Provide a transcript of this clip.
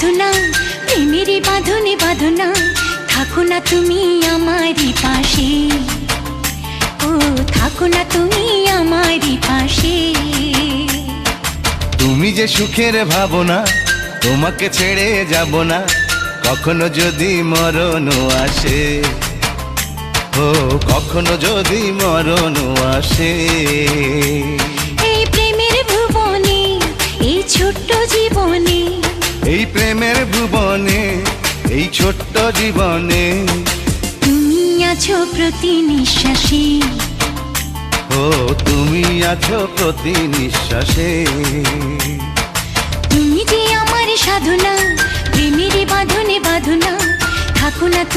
সাধনা, প্রেমেরই বাঁধনে বাঁধনা, থাকো না তুমি আমারই পাশে, ও থাকো না তুমি আমারই পাশে। তুমি যে সুখের ভাবনা, তোমাকে ছেড়ে যাব না, কখনো যদি মরণ আসে, ও কখনো যদি মরণ আসে। এই প্রেমের ভুবনে, এই ছোট্ট জীবনে, এই প্রেমের ভুবনে, এই ছোট্ট জীবনে, তুমি আছো প্রতি নিঃশ্বাসে, ও তুমি আছো প্রতি নিঃশ্বাসে। তুমি যে আমার সাধনা, প্রেমেরই বাঁধনে বাঁধনা, থাকো না